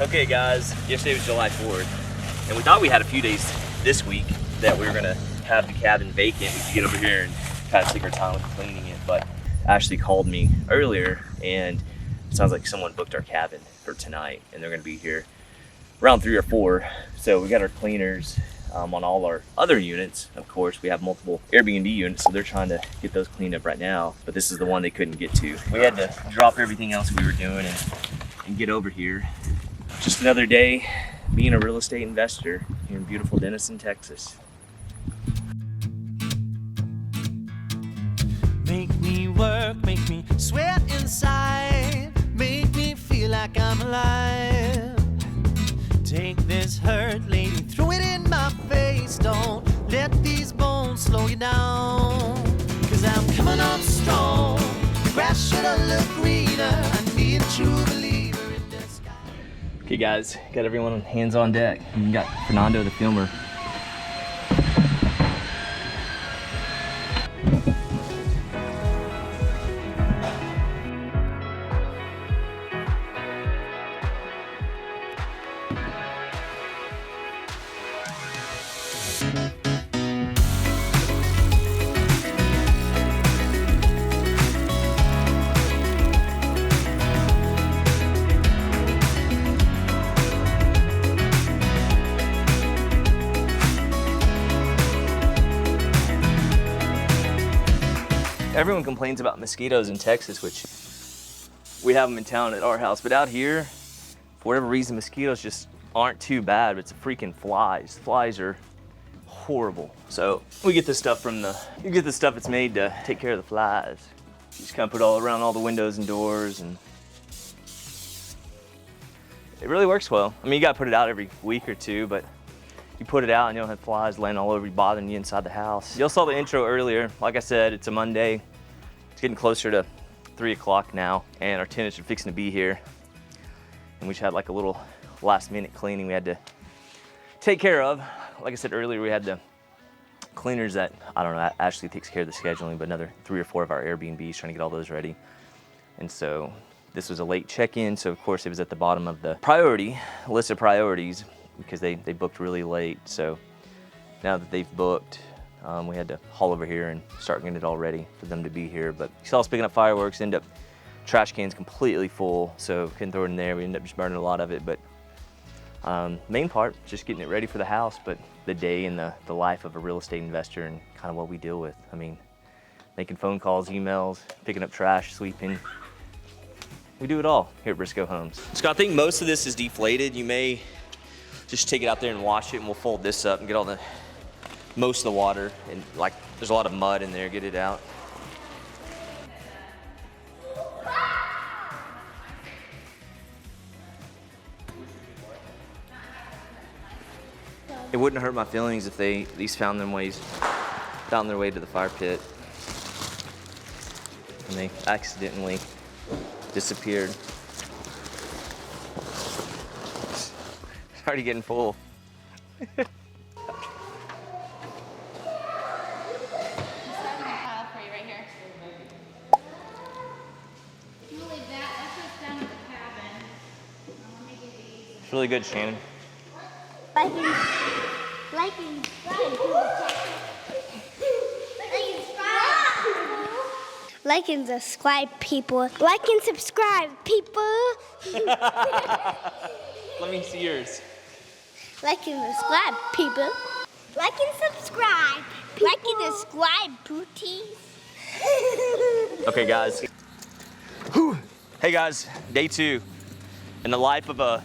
Okay guys, yesterday was July 4th, and we thought we had a few days this week that we were gonna have the cabin vacant. We could get over here and kind of take our time with cleaning it, but Ashley called me earlier and it sounds like someone booked our cabin for tonight and they're gonna be here around 3 or 4. So we got our cleaners on all our other units. Of course, we have multiple Airbnb units, so they're trying to get those cleaned up right now, but this is the one they couldn't get to. We had to drop everything else we were doing and get over here. Just another day being a real estate investor here in beautiful Denison, Texas. Make me work, make me sweat inside, make me feel like I'm alive. Take this hurt, lady, throw it in my face. Don't let these bones slow you down, 'cause I'm coming on strong. The grass should have looked greener. I need a true believer in the sky. Okay guys, got everyone on hands on deck. We got Fernando the filmer. Everyone complains about mosquitoes in Texas, which we have them in town at our house, but out here, for whatever reason, mosquitoes just aren't too bad. It's the freaking flies. Flies are horrible. So we get this stuff from you get the stuff that's made to take care of the flies. You just kind of put it all around all the windows and doors, and it really works well. I mean, you got to put it out every week or two, but you put it out and you don't have flies laying all over you, bothering you inside the house. Y'all saw the intro earlier. Like I said, it's a Monday. It's getting closer to 3 o'clock now, and our tenants are fixing to be here. And we just had like a little last minute cleaning we had to take care of. Like I said earlier, we had the cleaners that, I don't know, Ashley takes care of the scheduling, but another 3 or 4 of our Airbnbs, trying to get all those ready. And so this was a late check-in, so of course it was at the bottom of the list of priorities, because they booked really late. So now that they've booked, we had to haul over here and start getting it all ready for them to be here. But you saw us picking up fireworks, end up trash cans completely full, so couldn't throw it in there. We ended up just burning a lot of it, but main part, just getting it ready for the house, but the day in the life of a real estate investor and kind of what we deal with. I mean, making phone calls, emails, picking up trash, sweeping. We do it all here at Briscoe Homes. Scott, I think most of this is deflated. You may just take it out there and wash it, and we'll fold this up and get all most of the water, and like there's a lot of mud in there, get it out. It wouldn't hurt my feelings if they at least found their way to the fire pit and they accidentally disappeared. It's already getting full. It's really good, Shannon. Like and subscribe, people. Like and subscribe, people. Let me see yours. Like and subscribe, people. Like and subscribe. Like and subscribe, booties. Okay, guys. Whew. Hey, guys. Day 2 in the life of a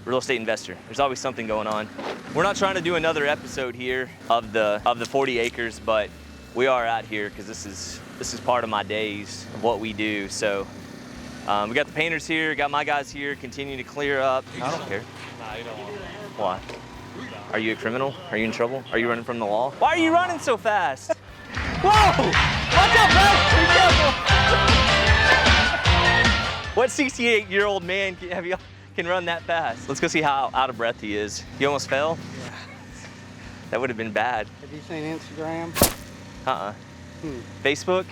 real estate investor. There's always something going on. We're not trying to do another episode here of the 40 acres, but we are out here because this is part of my days of what we do. So we got the painters here, got my guys here, continue to clear up. I don't care. Nah, you don't want to. Why? Are you a criminal? Are you in trouble? Are you running from the law? Why are you running so fast? Whoa! Watch out, bro! Be careful! What 68-year-old man can run that fast? Let's go see how out of breath he is. You almost fell? Yeah. That would have been bad. Have you seen Instagram? Facebook?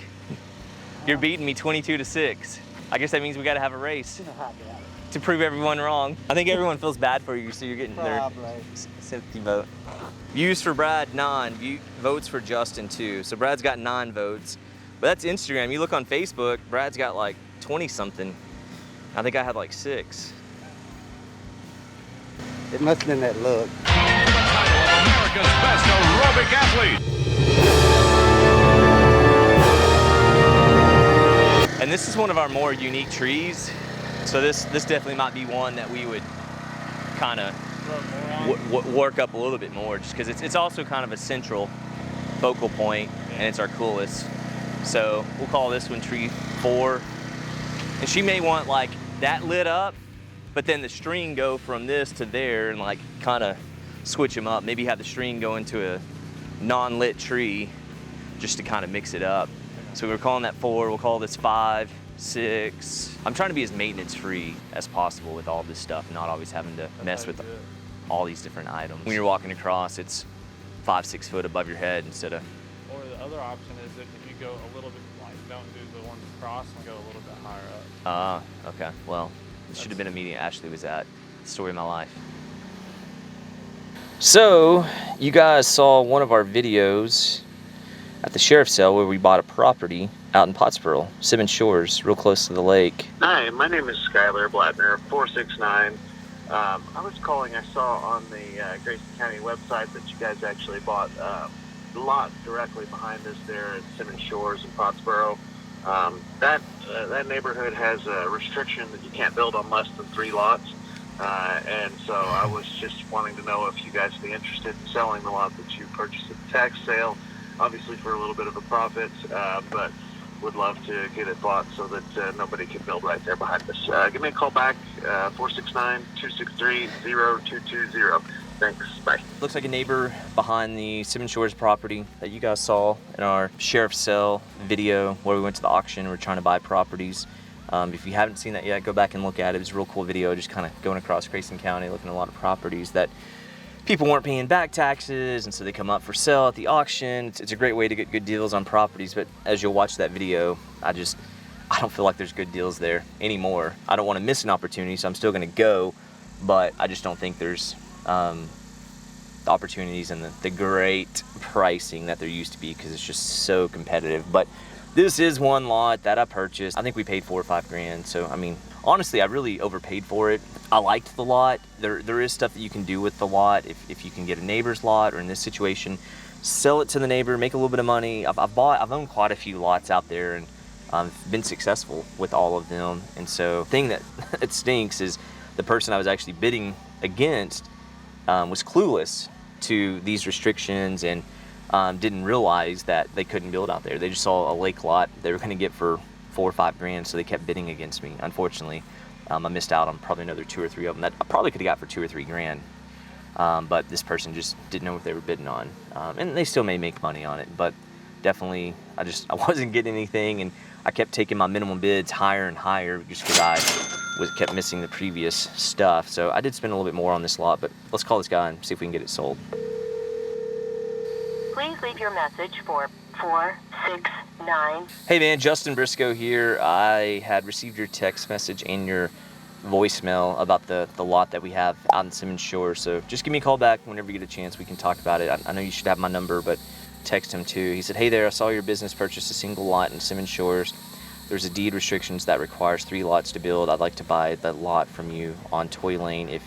You're beating me 22-6. I guess that means we gotta have a race. to prove everyone wrong. I think everyone feels bad for you, so you're getting their Probably. sympathy vote. Views for Brad, 9. Votes for Justin, 2. So Brad's got 9 votes. But that's Instagram. You look on Facebook, Brad's got like 20 something. I think I had like 6. It must have been that look. America's best aerobic athlete. And this is one of our more unique trees. So this definitely might be one that we would kind of work up a little bit more, just because it's also kind of a central focal point, and it's our coolest. So we'll call this one tree 4. And she may want like that lit up, but then the string go from this to there and like kind of switch them up. Maybe have the string go into a non-lit tree just to kind of mix it up. So we're calling that 4. We'll call this 5, 6. I'm trying to be as maintenance free as possible with all this stuff, not always having to mess with all these different items. When you're walking across, it's 5-6 foot above your head instead of. Or the other option is that if you go a little bit, like, don't do the one across and go a little bit higher up. Okay. Well, this should have been a meeting Ashley was at. Story of my life. So, you guys saw one of our videos at the sheriff's sale where we bought a property out in Pottsboro, Simmons Shores, real close to the lake. Hi, my name is Skylar Blattner, 469. I was calling, I saw on the Grayson County website that you guys actually bought the lot directly behind us there at Simmons Shores in Pottsboro. That neighborhood has a restriction that you can't build on less than 3 lots. And so I was just wanting to know if you guys would be interested in selling the lot that you purchased at the tax sale, obviously for a little bit of a profit, but would love to get it bought so that nobody can build right there behind us. Give me a call back, 469-263-0220. Thanks, bye. Looks like a neighbor behind the Simmons Shores property that you guys saw in our sheriff's sale video where we went to the auction. We're trying to buy properties. If you haven't seen that yet, go back and look at it. It was a real cool video, just kind of going across Grayson County, looking at a lot of properties that people weren't paying back taxes, and so they come up for sale at the auction. It's a great way to get good deals on properties, but as you'll watch that video, I don't feel like there's good deals there anymore. I don't want to miss an opportunity, so I'm still going to go, but I just don't think there's the opportunities and the great pricing that there used to be, because it's just so competitive. But this is one lot that I purchased. I think we paid $4 or $5 grand. So, I mean, honestly, I really overpaid for it. I liked the lot. There is stuff that you can do with the lot. If you can get a neighbor's lot, or in this situation, sell it to the neighbor, make a little bit of money. I've owned quite a few lots out there, and been successful with all of them. And so the thing that it stinks is the person I was actually bidding against was clueless to these restrictions, and didn't realize that they couldn't build out there. They just saw a lake lot they were going to get for $4 or $5 grand, so they kept bidding against me. Unfortunately, I missed out on probably another 2 or 3 of them that I probably could have got for $2 or $3 grand. But this person just didn't know what they were bidding on, and they still may make money on it. But definitely, I wasn't getting anything, and I kept taking my minimum bids higher and higher just because I kept missing the previous stuff. So I did spend a little bit more on this lot, but let's call this guy and see if we can get it sold. Please leave your message for 469. Hey man, Justin Briscoe here. I had received your text message and your voicemail about the lot that we have out in Simmons Shores. So just give me a call back whenever you get a chance. We can talk about it. I know you should have my number, but text him too. He said, hey there, I saw your business purchase a single lot in Simmons Shores. There's a deed restrictions that requires 3 lots to build. I'd like to buy the lot from you on Toy Lane. If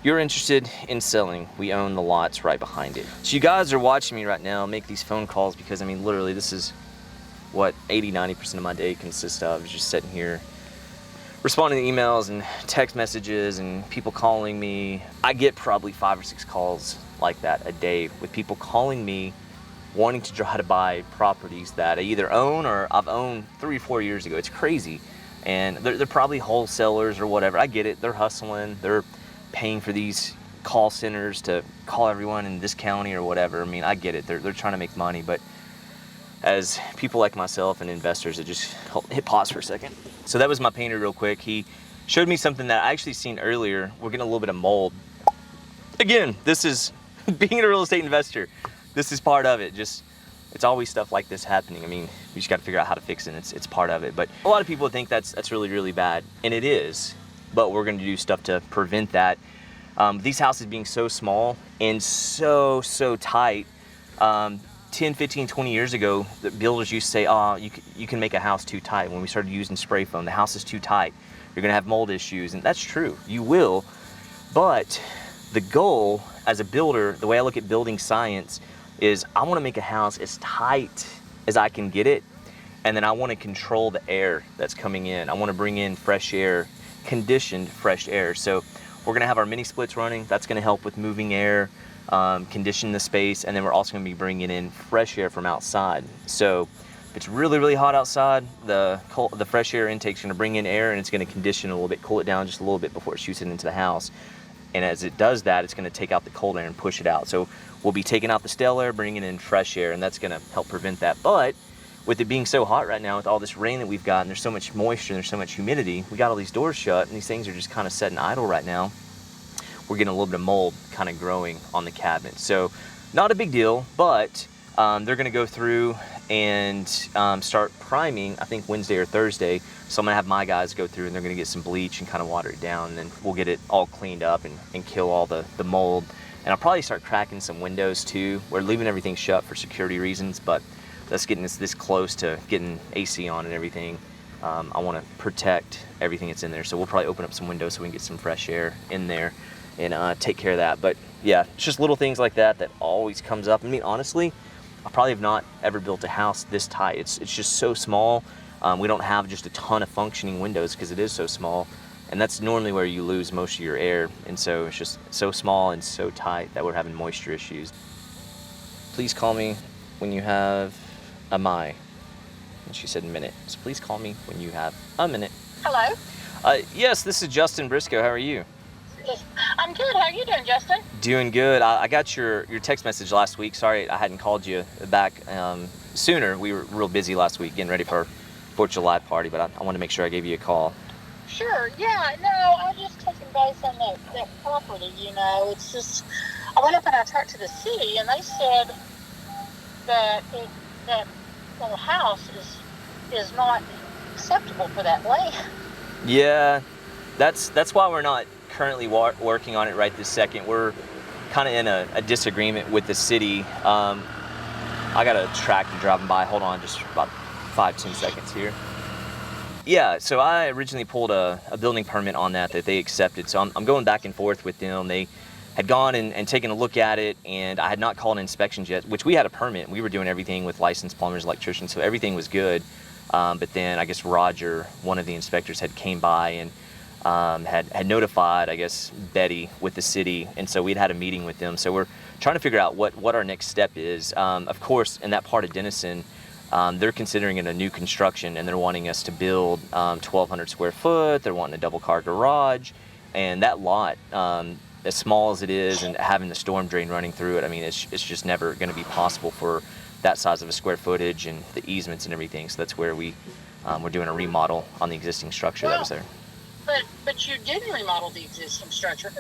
you're interested in selling, we own the lots right behind it. So you guys are watching me right now make these phone calls, because I mean, literally this is what 80-90% of my day consists of, is just sitting here responding to emails and text messages and people calling me. I get probably 5 or 6 calls like that a day, with people calling me wanting to try to buy properties that I either own or I've owned 3 or 4 years ago. It's crazy. And they're probably wholesalers or whatever. I get it. They're hustling. They're paying for these call centers to call everyone in this county or whatever. I mean, I get it. They're trying to make money, but as people like myself and investors, it just hit pause for a second. So that was my painter real quick. He showed me something that I actually seen earlier. We're getting a little bit of mold. Again, this is being a real estate investor. This is part of it. It's always stuff like this happening. I mean, we just got to figure out how to fix it. It's part of it. But a lot of people think that's really, really bad, and it is. but we're going to do stuff to prevent that. These houses being so small and so tight, 10, 15, 20 years ago, the builders used to say, oh, you can make a house too tight. When we started using spray foam, the house is too tight. You're gonna have mold issues, and that's true, you will. But the goal as a builder, the way I look at building science, is I wanna make a house as tight as I can get it, and then I wanna control the air that's coming in. I wanna bring in fresh air, conditioned fresh air. So we're gonna have our mini splits running. That's gonna help with moving air, condition the space, and then we're also gonna be bringing in fresh air from outside. So if it's really hot outside, the fresh air intake's gonna bring in air, and it's gonna condition a little bit, cool it down just a little bit before it shoots it into the house. And as it does that, it's gonna take out the cold air and push it out. So we'll be taking out the stale air, bringing in fresh air, and that's gonna help prevent that. But with it being so hot right now, with all this rain that we've got, and there's so much moisture, and there's so much humidity, we got all these doors shut, and these things are just kind of sitting idle right now. We're getting a little bit of mold kind of growing on the cabinet. So not a big deal, but they're gonna go through and start priming, I think Wednesday or Thursday. So I'm gonna have my guys go through, and they're gonna get some bleach and kind of water it down, and then we'll get it all cleaned up and kill all the mold. And I'll probably start cracking some windows too. We're leaving everything shut for security reasons, but that's getting us this close to getting AC on and everything. I wanna protect everything that's in there. So we'll probably open up some windows so we can get some fresh air in there and take care of that. But yeah, it's just little things like that that always comes up. I mean, honestly, I probably have not ever built a house this tight. It's just so small. We don't have just a ton of functioning windows because it is so small, and that's normally where you lose most of your air. And so it's just so small and so tight that we're having moisture issues. Please call me when you have a my. And she said minute. So please call me when you have a minute. Hello? Yes, this is Justin Briscoe. How are you? I'm good. How are you doing, Justin? Doing good. I got your text message last week. Sorry I hadn't called you back sooner. We were real busy last week getting ready for our 4th of July party, but I wanted to make sure I gave you a call. Sure. Yeah. No, I just touching base on that property. You know, it's just I went up and I talked to the city, and they said that that little house is not acceptable for that land. Yeah, that's why we're not currently working on it right this second. We're kind of in a disagreement with the city. I got a tractor driving by. Hold on, just about 5-10 seconds here. Yeah, so I originally pulled a building permit on that they accepted. So I'm going back and forth with them. They had gone and taken a look at it, and I had not called inspections yet, which we had a permit. We were doing everything with licensed plumbers, electricians, so everything was good. But then I guess Roger, one of the inspectors, had came by and had notified, I guess, Betty with the city, and so we'd had a meeting with them. So we're trying to figure out what our next step is. Of course, in that part of Denison, they're considering it a new construction, and they're wanting us to build 1,200 square foot. They're wanting a double car garage, and that lot, as small as it is, and having the storm drain running through it, I mean, it's just never going to be possible for that size of a square footage and the easements and everything. So that's where we're doing a remodel on the existing structure that was there. But you didn't remodel the existing structure.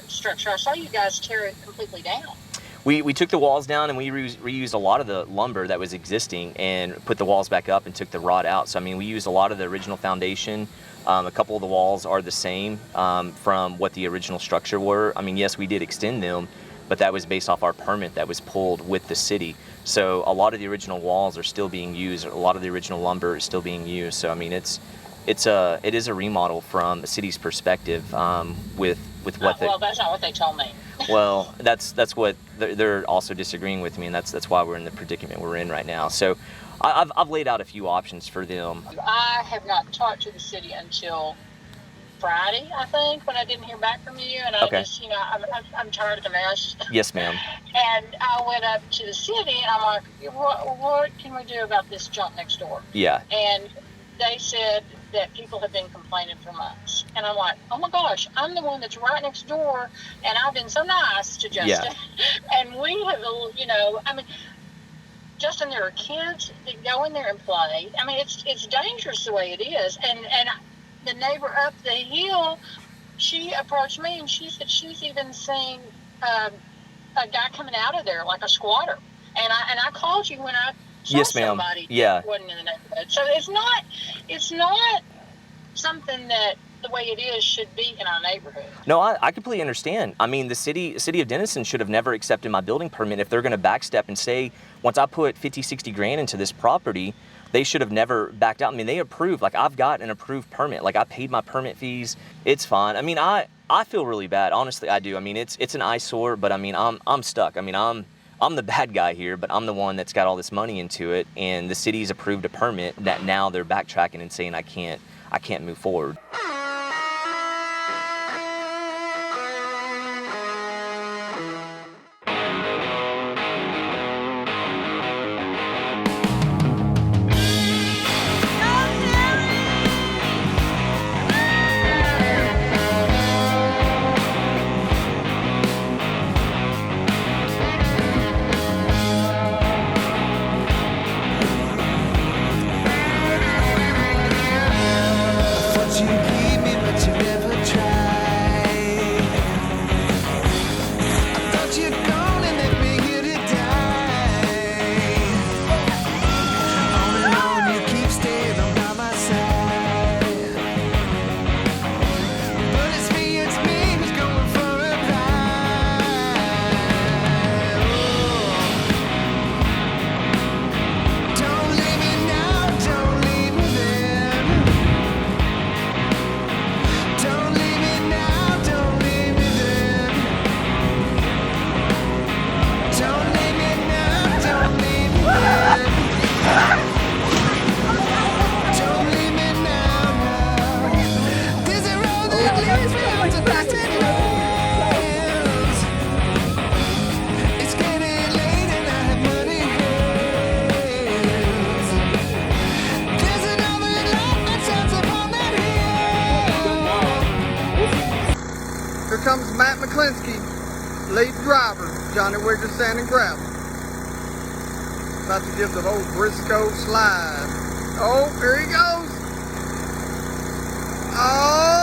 I saw you guys tear it completely down. We took the walls down, and we reused a lot of the lumber that was existing and put the walls back up and took the rod out. So I mean, we used a lot of the original foundation. A couple of the walls are the same from what the original structure were. I mean, yes, we did extend them, but that was based off our permit that was pulled with the city. So a lot of the original walls are still being used. A lot of the original lumber is still being used. So I mean, it is a remodel from the city's perspective with what well, that's not what they told me. Well, that's what they're also disagreeing with me, and that's why we're in the predicament we're in right now. So I've laid out a few options for them. I have not talked to the city until Friday, I think, when I didn't hear back from you, and I just, I'm tired of the mess. Yes, ma'am. And I went up to the city, and I'm like, what can we do about this junk next door? Yeah. And they said that people have been complaining for months. And I'm like, oh my gosh, I'm the one that's right next door, and I've been so nice to Justin. Yeah. And we have, I mean, Justin, there are kids that go in there and play. I mean, it's dangerous the way it is. And the neighbor up the hill, she approached me, and she said she's even seen a guy coming out of there like a squatter. And I called you when I saw yes, ma'am. somebody yeah. that wasn't in the neighborhood. So it's not something that the way it is should be in our neighborhood. No, I completely understand. I mean, the city of Denison should have never accepted my building permit if they're going to backstep and say, once I put 50, 60 grand into this property, they should have never backed out. I mean, they approved, like I've got an approved permit. Like I paid my permit fees. It's fine. I mean, I feel really bad. Honestly, I do. I mean, it's an eyesore, but I mean, I'm stuck. I mean, I'm the bad guy here, but I'm the one that's got all this money into it, and the city's approved a permit that now they're backtracking and saying I can't move forward. Thought you'd keep me, but you never tried. I thought you'd gone and left me here to die. On and on, you keep staying on by my side. But it's me who's going for a ride. Don't leave me now, don't leave me then. Don't leave me now, don't leave me then. Don't leave me now, don't leave me then. Don't leave me now, now. There's a road that leads me out to distant lands. It's getting late and I have muddy hands. There's another light that shines upon that hill. Here comes Matt McClinsky, lead driver, Johnny Wigger Sand and Gravel. About to give the old Briscoe slide. Oh, here he goes. Oh,